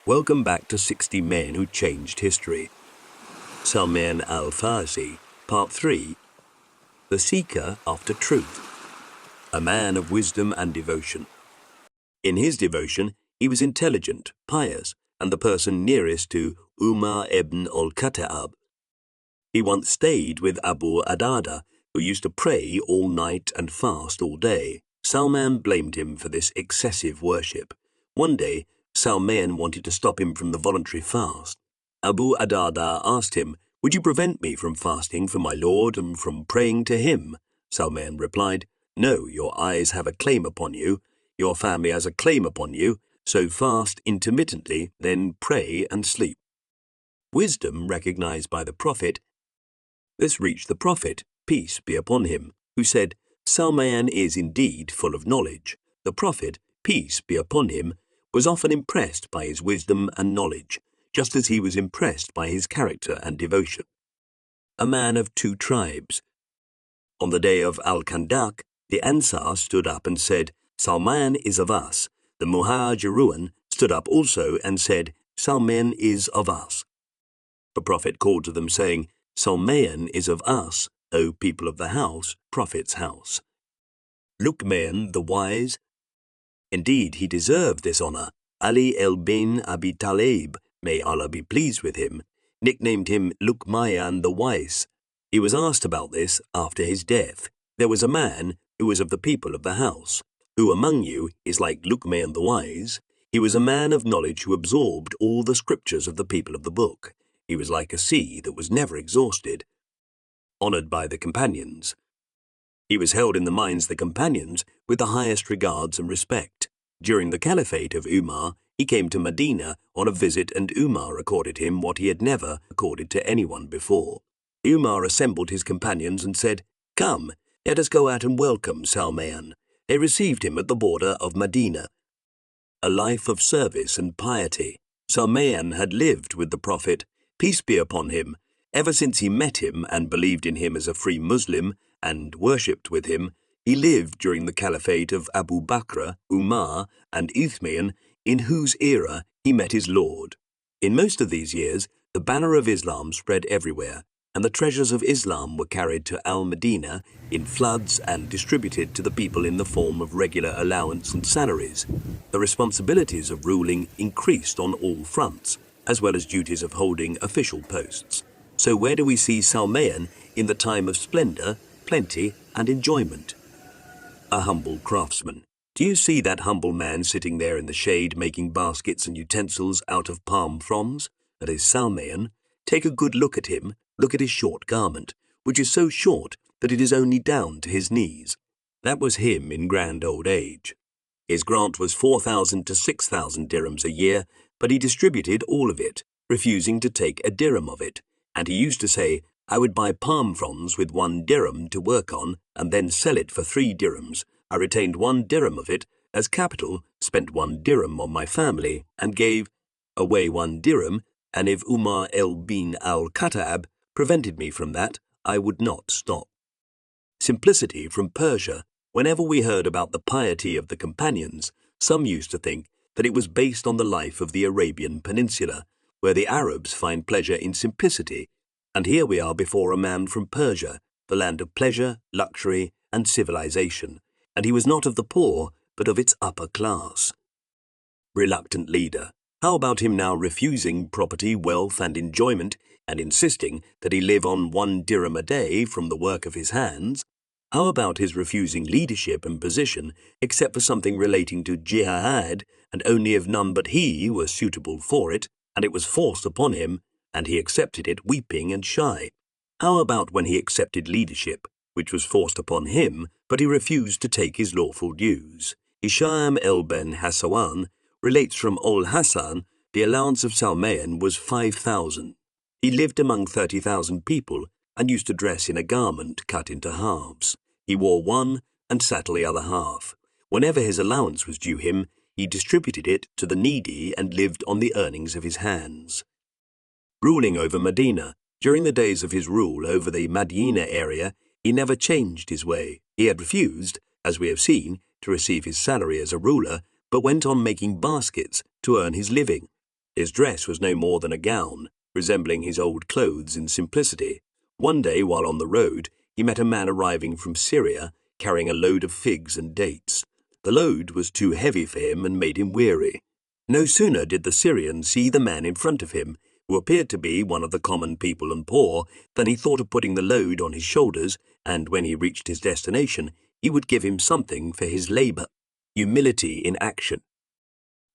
Welcome back to 60 Men Who Changed History. Salmaan Al Farisy, Part 3, The Seeker After Truth, a man of wisdom and devotion. In his devotion, he was intelligent, pious, and the person nearest to Umar ibn al-Khattab. He once stayed with Abu Adada, who used to pray all night and fast all day. Salman blamed him for this excessive worship. One day, Salman wanted to stop him from the voluntary fast. Abu Adada asked him, "Would you prevent me from fasting for my Lord and from praying to him?" Salman replied, "No, your eyes have a claim upon you, your family has a claim upon you, so fast intermittently, then pray and sleep." Wisdom recognized by the Prophet. This reached the Prophet, peace be upon him, who said, "Salman is indeed full of knowledge." The Prophet, peace be upon him, was often impressed by his wisdom and knowledge, just as he was impressed by his character and devotion. A man of two tribes. On the day of Al-Khandaq, the Ansar stood up and said, "Salman is of us." The Muhajirun stood up also and said, "Salman is of us." The Prophet called to them, saying, "Salman is of us, O people of the house, Prophet's house." Luqman the wise. Indeed, he deserved this honor. Ali bin Abi Talib, may Allah be pleased with him, nicknamed him Luqman the wise. He was asked about this after his death. There was a man who was of the people of the house. Who among you is like Luqman the wise? He was a man of knowledge who absorbed all the scriptures of the people of the book. He was like a sea that was never exhausted. Honored by the companions. He was held in the minds of the companions with the highest regards and respect. During the caliphate of Umar, he came to Medina on a visit, and Umar accorded him what he had never accorded to anyone before. Umar assembled his companions and said, "Come, let us go out and welcome Salman." They received him at the border of Medina. A life of service and piety. Salman had lived with the Prophet, peace be upon him, ever since he met him and believed in him as a free Muslim and worshipped with him. He lived during the caliphate of Abu Bakr, Umar, and Uthman, in whose era he met his Lord. In most of these years, the banner of Islam spread everywhere, and the treasures of Islam were carried to Al-Medina in floods and distributed to the people in the form of regular allowance and salaries. The responsibilities of ruling increased on all fronts, as well as duties of holding official posts. So where do we see Salman in the time of splendor, plenty, and enjoyment? A humble craftsman. Do you see that humble man sitting there in the shade making baskets and utensils out of palm fronds? That is Salman. Take a good look at him. Look at his short garment, which is so short that it is only down to his knees. That was him in grand old age. His grant was 4,000 to 6,000 dirhams a year, but he distributed all of it, refusing to take a dirham of it. And he used to say, "I would buy palm fronds with 1 dirham to work on and then sell it for 3 dirhams. I retained 1 dirham of it as capital, spent 1 dirham on my family, and gave away 1 dirham, and if Umar bin al-Khattab prevented me from that, I would not stop." Simplicity from Persia. Whenever we heard about the piety of the companions, some used to think that it was based on the life of the Arabian Peninsula, where the Arabs find pleasure in simplicity, and here we are before a man from Persia, the land of pleasure, luxury, and civilization, and he was not of the poor, but of its upper class. Reluctant leader. How about him now refusing property, wealth, and enjoyment, and insisting that he live on 1 dirham a day from the work of his hands? How about his refusing leadership and position, except for something relating to jihad, and only if none but he was suitable for it, and it was forced upon him, and he accepted it weeping and shy? How about when he accepted leadership, which was forced upon him, but he refused to take his lawful dues? Hisham ibn Hassan relates from Al-Hassan, the allowance of Salman was 5,000. He lived among 30,000 people and used to dress in a garment cut into halves. He wore one and sat on the other half. Whenever his allowance was due him, he distributed it to the needy and lived on the earnings of his hands. Ruling over Medina. During the days of his rule over the Medina area, he never changed his way. He had refused, as we have seen, to receive his salary as a ruler, but went on making baskets to earn his living. His dress was no more than a gown, resembling his old clothes in simplicity. One day, while on the road, he met a man arriving from Syria, carrying a load of figs and dates. The load was too heavy for him and made him weary. No sooner did the Syrian see the man in front of him, who appeared to be one of the common people and poor, than he thought of putting the load on his shoulders, and when he reached his destination, he would give him something for his labor. Humility in action.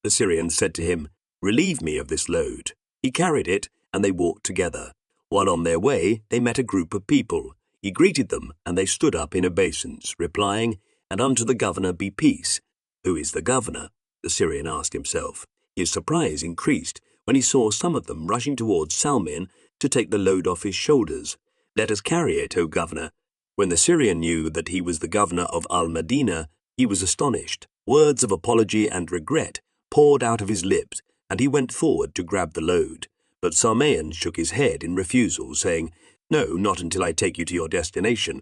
The Syrian said to him, "Relieve me of this load." He carried it, and they walked together. While on their way, they met a group of people. He greeted them, and they stood up in obeisance, replying, "And unto the governor be peace." "Who is the governor?" the Syrian asked himself. His surprise increased when he saw some of them rushing towards Salmaan to take the load off his shoulders. "Let us carry it, O governor." When the Syrian knew that he was the governor of Medina, he was astonished. Words of apology and regret poured out of his lips, and he went forward to grab the load. But Salmaan shook his head in refusal, saying, "No, not until I take you to your destination."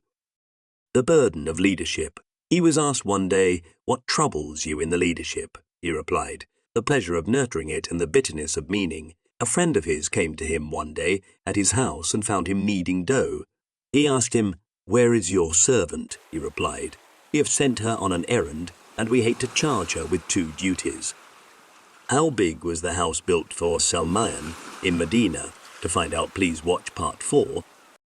The burden of leadership. He was asked one day, "What troubles you in the leadership?" He replied, "The pleasure of nurturing it and the bitterness of meaning." A friend of his came to him one day at his house and found him kneading dough. He asked him, "Where is your servant?" He replied, "We have sent her on an errand, and we hate to charge her with 2 duties. How big was the house built for Salmaan in Medina? To find out, please watch part 4